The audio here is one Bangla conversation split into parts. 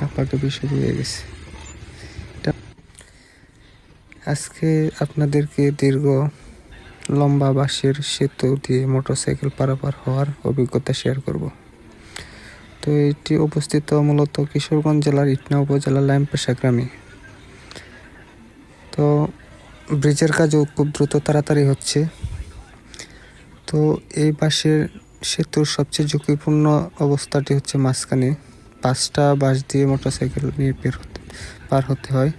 কাপাকাপি শুরু হয়ে গেছে। আজকে আপনাদেরকে দীর্ঘ লম্বা বাঁশের সেতু দিয়ে মোটরসাইকেল পারাপার হওয়ার অভিজ্ঞতা শেয়ার করব। তো এটি অবস্থিত মূলত কিশোরগঞ্জ জেলার ইটনা উপজেলার লাইমপেশা গ্রামে। তো ব্রিজের কাজও খুব দ্রুত তাড়াতাড়ি হচ্ছে। তো এই বাঁশের সেতুর সবচেয়ে ঝুঁকিপূর্ণ অবস্থাটি হচ্ছে মাঝখানে 5টা বাঁশ দিয়ে মোটরসাইকেল নিয়ে পার হতে হয়।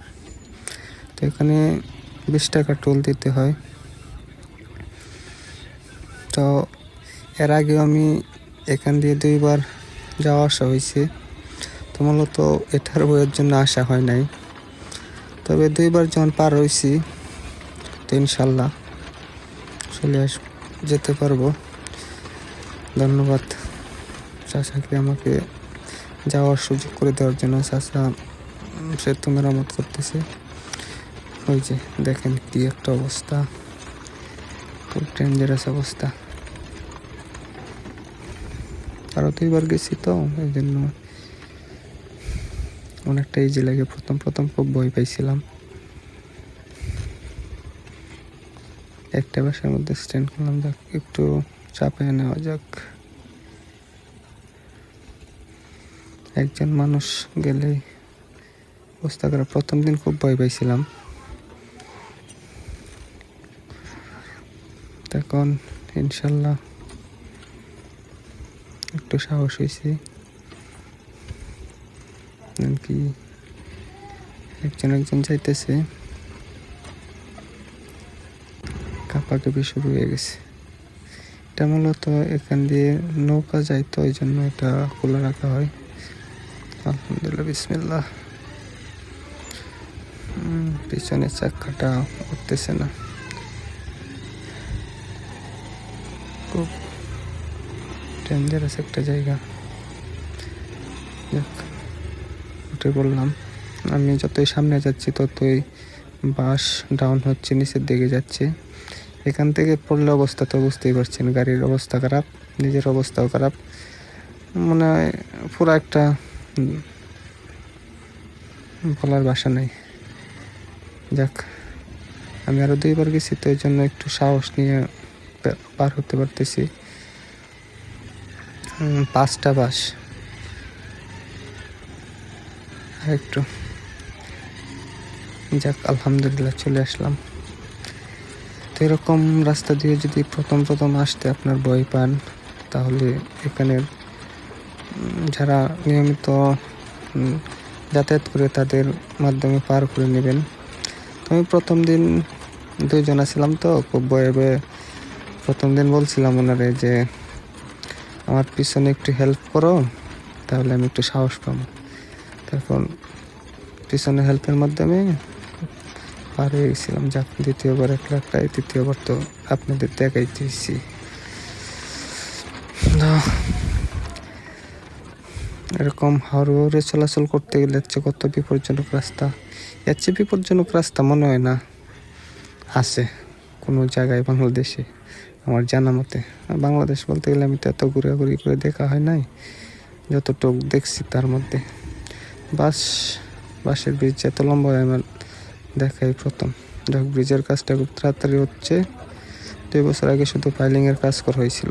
তো এখানে 20 টাকা টোল দিতে হয়। তো এর আগেও আমি এখান দিয়ে 2বার যাওয়া আসা হয়েছে। তো মূলত এটার বইয়ের জন্য আসা হয় নাই, তবে 2বার যখন পার হয়েছি তো ইনশাল্লাহ যেতে পারবো। ধন্যবাদ চাচাকে আমাকে যাওয়ার সুযোগ করে দেওয়ার জন্য। চাচা সেতু মেরামত করতেছে। ওই যে দেখেন কি একটা অবস্থা, খুব ডেঞ্জারাস অবস্থা। আরও 2বার গেছি তো এই জন্য অনেকটা ইজি লাগে। প্রথম খুব ভয় পাইছিলাম। একটা বাসার মধ্যে স্ট্যান্ড করলাম, যাক একটু চাপে নেওয়া যাক। একজন মানুষ গেলেই অবস্থা করে। প্রথম দিন খুব ভয় পাইছিলাম, তখন ইনশাল্লাহ একটু সাহস হয়েছে। কি একজন যাইতেছে, কাপাকাপি শুরু হয়ে গেছে। এটা মূলত এখান দিয়ে নৌকা যায়, তো ওই জন্য এটা খোলা রাখা হয়। আলহামদুলিল্লাহ, বিসমিল্লাহ। পিছনের চাকাটা উঠতেছে না, খুব ডেঞ্জারাস একটা জায়গা। উঠে বললাম, আমি যতই সামনে যাচ্ছি ততই বাস ডাউন হচ্ছে, নিচের দিকে যাচ্ছে। এখান থেকে পড়লে অবস্থা তো বুঝতেই পারছেন, গাড়ির অবস্থা খারাপ, নিজের অবস্থাও খারাপ। মনে হয় পুরো একটা বলার ভাষা নেই। যাক, আমি আরও 2বার গেছি, তো এই জন্য একটু সাহস নিয়ে পার হতে পারতেছি। 5টা বাস একটু, যাক আলহামদুলিল্লাহ চলে আসলাম। তো এরকম রাস্তা দিয়ে যদি প্রথম আসতে আপনার ভয় পান, তাহলে এখানের যারা নিয়মিত যাতায়াত করে তাদের মাধ্যমে পার করে নেবেন। তো আমি প্রথম দিন 2 জন ছিলাম, তো খুব ভয়ে প্রথম দিন বলছিলাম ওনারে যে আমার পিছনে একটু হেল্প করো, তাহলে আমি একটু সাহস পাবো। তখন পিছনে হেল্পের মাধ্যমে পার হয়ে গেছিলাম। যাক, 2য়বার একলাই, 3য়বার তো আপনাদের দেখাইতেছি। এরকম হাওড়ে চলাচল করতে গেলে কত বিপজ্জনক রাস্তা। এর চেয়ে বিপজ্জনক রাস্তা মনে হয় না আছে কোনো জায়গায় বাংলাদেশে, আমার জানা মতে। বাংলাদেশ বলতে গেলে আমি তো এত ঘোরাঘুরি করে দেখা হয় নাই, যতটুকু দেখছি তার মধ্যে। বাসের ব্রিজ এত লম্বা হয় আমার দেখাই প্রথম। যাক, ব্রিজের কাজটা খুব তাড়াতাড়ি হচ্ছে। 2 বছর আগে শুধু পাইলিংয়ের কাজ করা হয়েছিল।